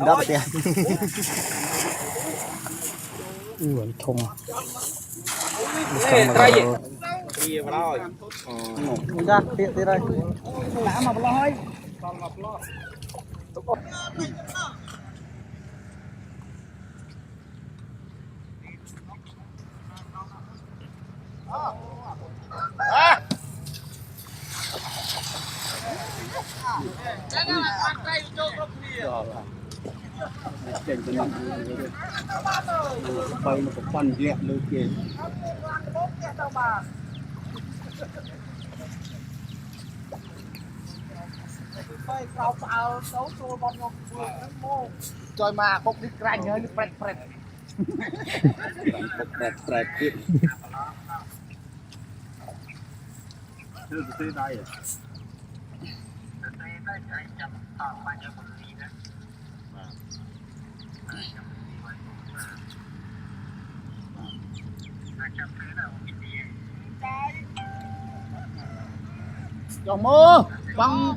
đó bật tiền thùng ra tiện đây đã mà lo hơi bay một phần điện lưu kia chơi mà bốc đi cạnh hơi prẹt prẹt prẹt prẹt kia thứ đây cho mưa băng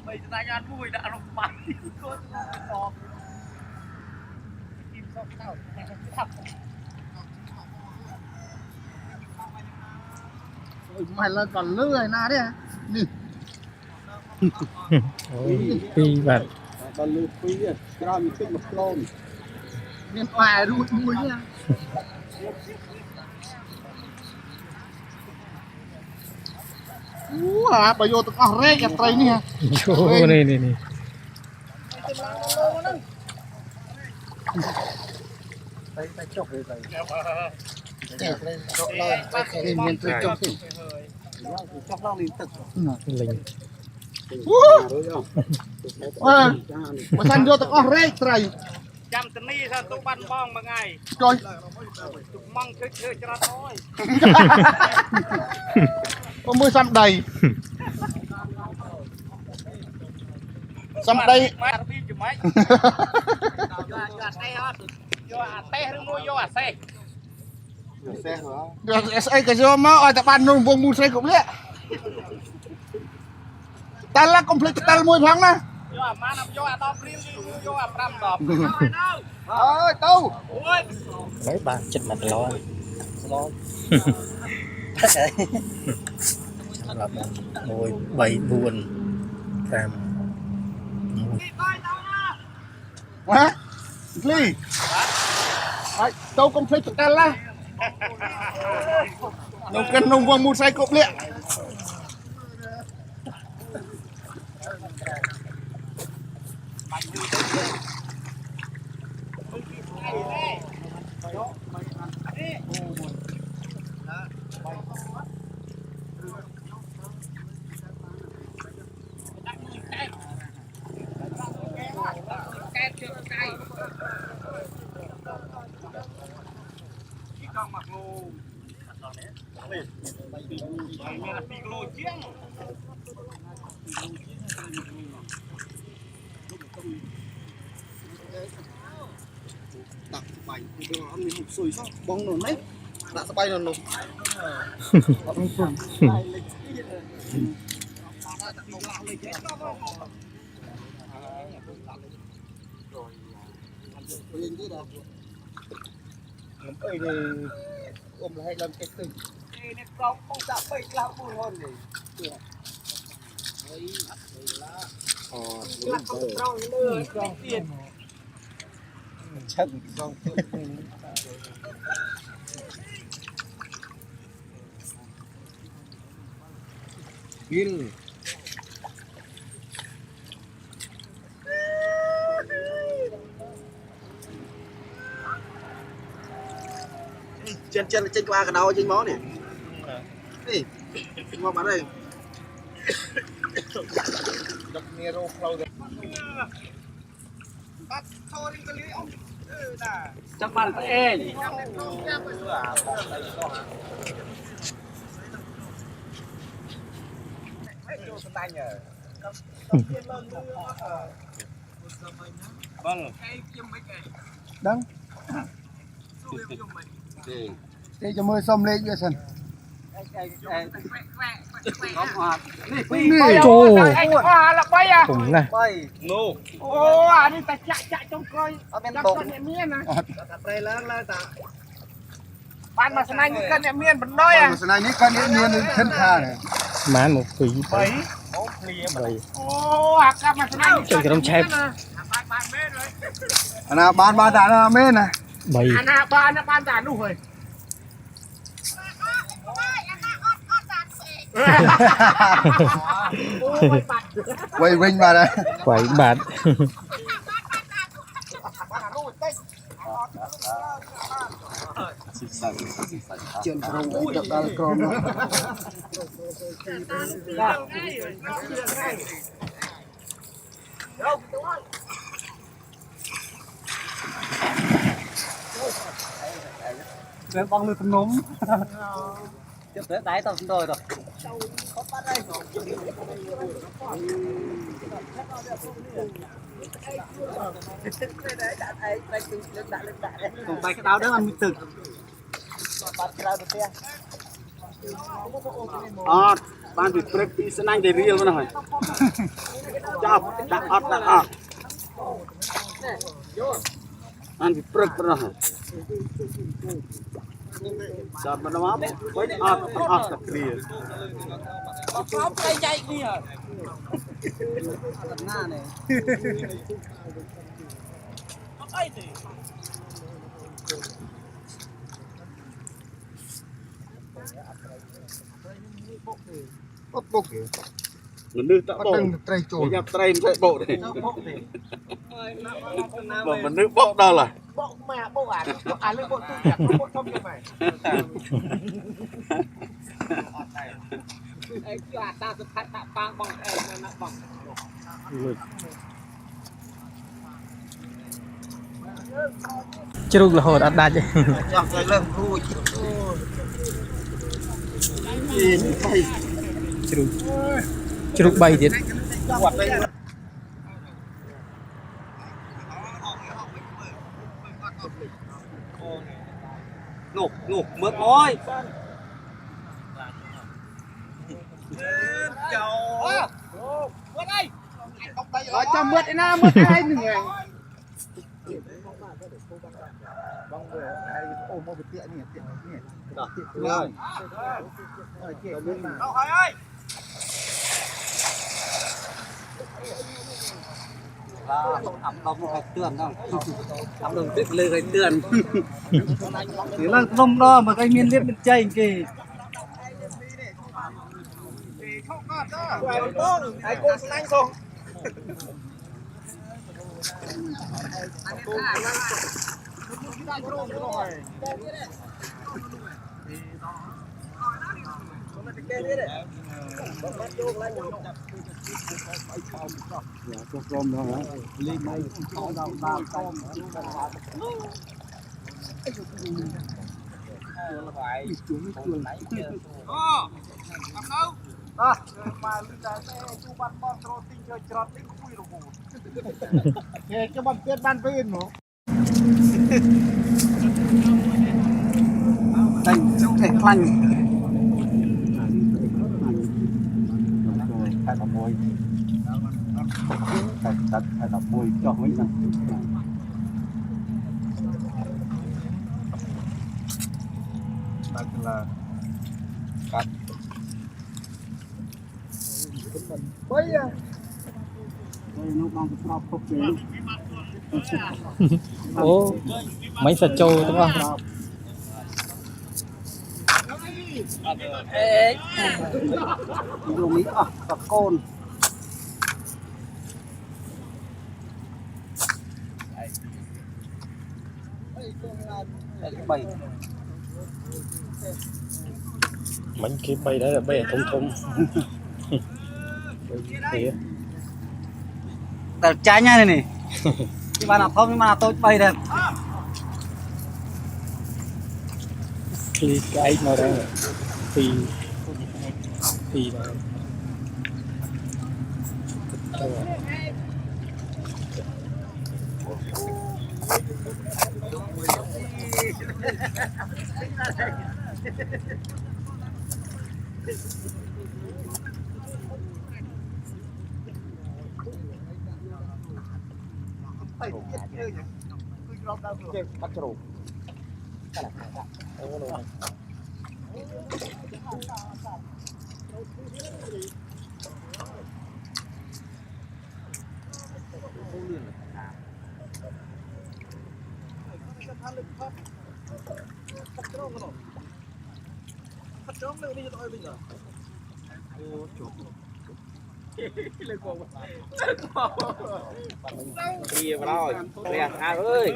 bây giờ ta ăn vui đã lục bắn mày lên còn lưới na đấy nè pi vật còn lưới phi à ra mình thích một lon nên phải rút mũi nha bây giờ tụi con rê kẹt tray nè này này này tay chọc về đây chọc lên lên miền tây chọc thì chọc lao liên tục linh mà sang vô tụi con rê tray chăm tận ni sao tụi ban bong mà ngày rồi tụi măng chơi cho nó thôi có mưa xăm đầy xăm đầy xe cái gì mà ở tại bàn nông vùng mua xe cũng vậy ta là complete ta mua thằng nè ơi tao mấy bạn chật mặt lo là ngồi bảy buồn làm hả ly tao complete ta là nông cân nông vùng mua xe cũng vậy đặt bài đưa nó mình hụt sùi sao bong nổ đấy đã bay nó nổ làm cây này ôm lại làm cái từng này không chạm bay làm buồn hơn này là không rong lừa tiền chân rong pin trên qua cái đầu trên mó này đi qua bán đây đập nero flow bắt thôi đi cái lưới ông chắc bàn tay em vâng đăng Thế cho mới xong lên vậy sân. Chô là bay à cũng nè ô đi ta chạy trong coi bên bụng miên nè ban mà sáng nay những cân miên vẫn đôi à Sân này những con miên thân tha này. mán một quỷ bảy bảy ô cặp mà sáng nay chơi cái đông chép Nào bán ba tả là mê này. bảy ban giả đủ rồi Quay vinh vào đây. quẩy bạt Chuyện không ấy đập ra con. Để băng lên nấm để đáy tao cũng rồi còn bài cái đau đó ăn mít từ ban bị practice nang để real mana hai chap dak at ban bị prek pernah chap mana apa baik at tak real apa play jai ni ah nah ni apa itu Bốc bốc kìa. mình nước tạo Bắt bộ đừng tray trồn. nhập tray chạy bộ này mà mình nước bộ đâu là bộ mẹ bộ lên bộ tôi chặt bộ thông như vậy ấy là ta sẽ phát tạ băng bằng em nó bằng chứ là hồi đã đạt chứ Chọc cái lưng vui. chứ bay thiệt ngục mướt thôi ở cho mướt na mướt hai người Băng về ai ôm một cái tiện này tiện. rồi đâu hỏi ơi ẩm đồng rồi tường không ẩm đồng biết lừa rồi tường chỉ là không đó mà cái miên liếp bên chơi kì ai cô sang anh không Cái băng tiết ban viên nó. đây không thể lành Hai đập môi. Hai đập môi cho mấy năm. Đây là cắt. Bây giờ nó bằng cái prop phục chế ô mấy sạch trâu đúng không dùng mỹ tập côn bảy bánh kia bay đấy là bay ở thông tập trái nha này này nhưng mà nào không nhưng mà tôi bay được thì cái nó đang thì là bắt trâu đi vào rồi nè ơi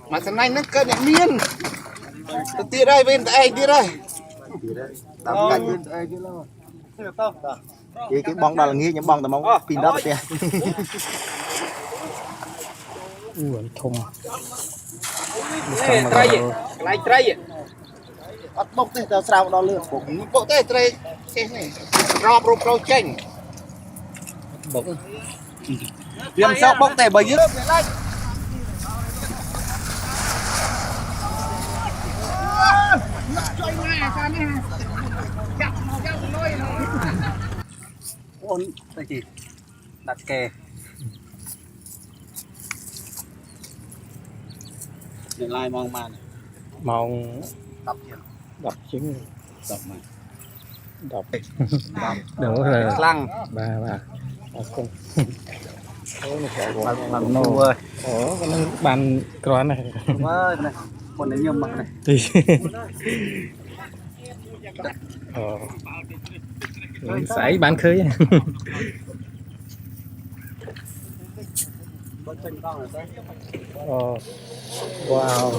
mà thằng này nó cân nhắc miên tôi tia đây bên tay tia đây đập cạnh bên tay kia lo cái bong đó là nghe những bong tầm mông pin đó tia thùng lại trai bắt bốc thế tao sao đó lượt cũng bộ thế trai thế này rọp rụp rau chanh bốc viêm sao bốc tè bầy dứt ôn cái gì đặt kè để lai mong màn mong tập gì đập trứng tập mà đập đúng rồi lăng ba không bằng nô ơi cái bàn cron này ơi này còn đấy nhiều mặt này thì sải bán khơi wow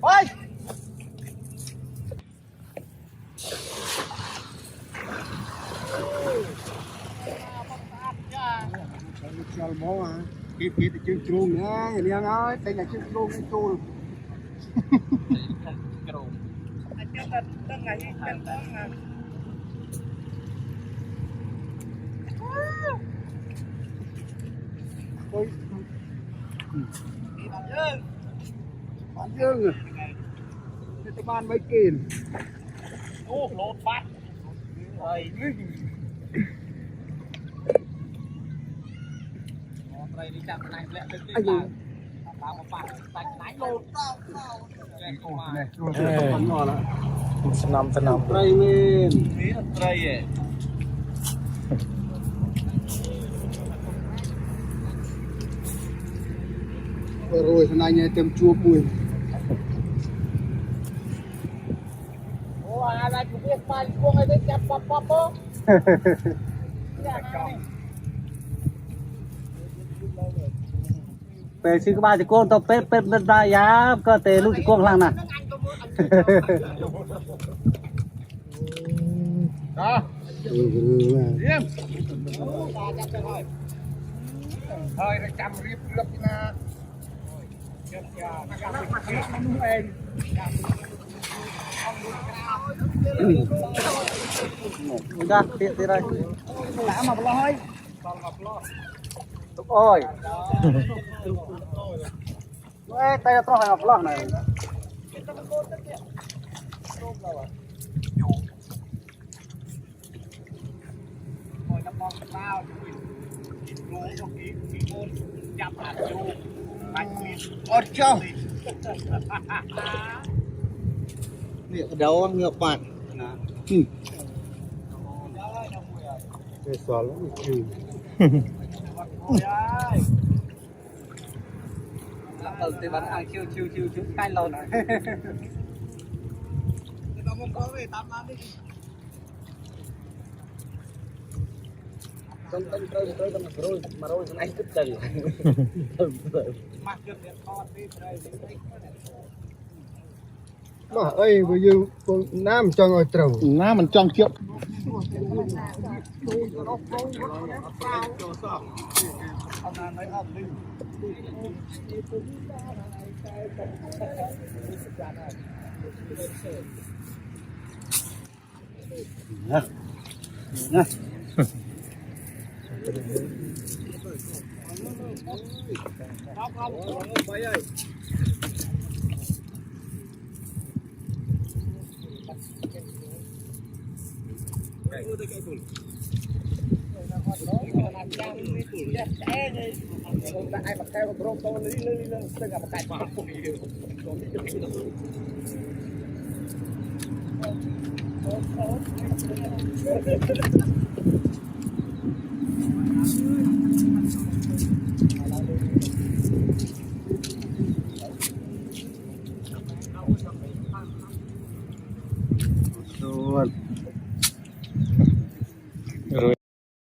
ôi chào bố à kịp thì chưa chuông nữa thì anh ơi đây là chưa chuông cái chuông ôi bạn dương rồi cái ban mấy kìm lột bát rồi đi chạm này lẹ lên đi vào một bạn đánh đánh lột này tân năm tray lên mía trai ấy rồi thằng này tem chua mùi ai cũng biết ba cuông ấy đấy chặt bắp bắp bó về chứ các ba chỉ con tao pép pép bên ta giá cơ tề lúc chỉ con lăng nè đó thôi chăm riêng lấp na ra tiện thế đây đã mà lôi ôi ê tay to hay ngọc lăng này ôi chao miệng đâu ngược bạn cái xóa lắm từ từ bắn hàng chiêu chiêu chiêu chiêu cay lồn này Tông mà rồi anh cứ từ mà ấy bây giờ nam cho ngồi trầu น้ามันจ้องเจี๊ยบ rồi